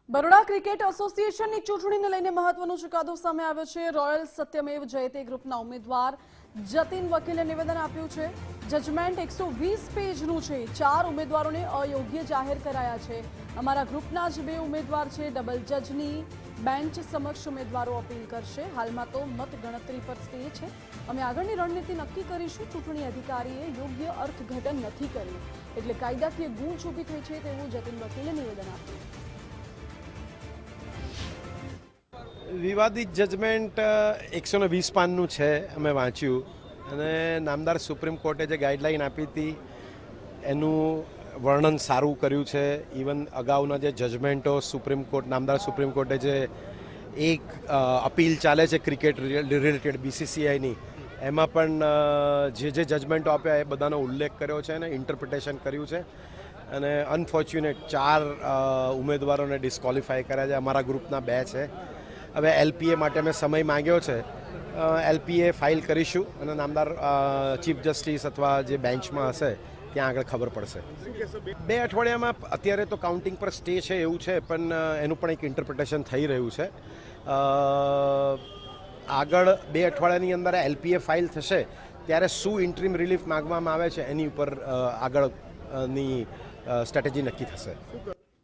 Baroda cricket એસોસિએશનની ચૂંટણીને લઈને મહત્વનો ચુકાદો સામે આવ્યો છે। રોયલ સત્યમેવ જયતે ગ્રુપના ઉમેદવાર જતીન વકીલે નિવેદન આપ્યું છે। જજમેન્ટ 120 પેજનું છે। 4 ઉમેદવારોને અયોગ્ય જાહેર કરાયા છે। અમારા ગ્રુપના જ 2 ઉમેદવાર છે। ડબલ જજની બેન્ચ સમક્ષ ઉમેદવારો અપીલ કરશે। હાલમાં તો મત ગણતરી પર સ્ટે છે। અમે આગળની રણનીતિ નક્કી કરીશું। ચૂંટણી અધિકારીએ યોગ્ય અર્થઘટન નથી કર્યું એટલે કાયદાકીય ગૂંચ ઊભી થઈ છે તેવું જતીન વકીલે નિવેદન આપ્યું। વિવાદિત જજમેન્ટ 120 પાનનું છે, અમે વાંચ્યું અને નામદાર સુપ્રીમ કોર્ટે જે ગાઈડલાઈન આપી હતી એનું વર્ણન સારું કર્યું છે। ઇવન અગાઉના જે જજમેન્ટો નામદાર સુપ્રીમ કોર્ટે જે એક અપીલ ચાલે છે ક્રિકેટ રિલેટેડ BCCIની, એમાં પણ જે જજમેન્ટો આપ્યા એ બધાનો ઉલ્લેખ કર્યો છે અને ઇન્ટરપ્રિટેશન કર્યું છે અને અનફોર્ચ્યુનેટ 4 ઉમેદવારોને ડિસ્કોલિફાય કર્યા છે। અમારા ગ્રુપના 2 છે। હવે LPA માટે અમે સમય માંગ્યો છે। LPA ફાઇલ કરીશું અને નામદાર ચીફ જસ્ટિસ અથવા જે બેન્ચમાં હશે ત્યાં આગળ ખબર પડશે। 2 અઠવાડિયામાં અત્યારે તો કાઉન્ટિંગ પર સ્ટે છે એવું છે, પણ એનું પણ એક ઇન્ટરપ્રિટેશન થઈ રહ્યું છે। આગળ 2 અઠવાડિયાની અંદર LPA ફાઇલ થશે ત્યારે શું ઇન્ટરીમ રિલીફ માગવામાં આવે છે એની ઉપર આગળની સ્ટ્રેટેજી નક્કી થશે।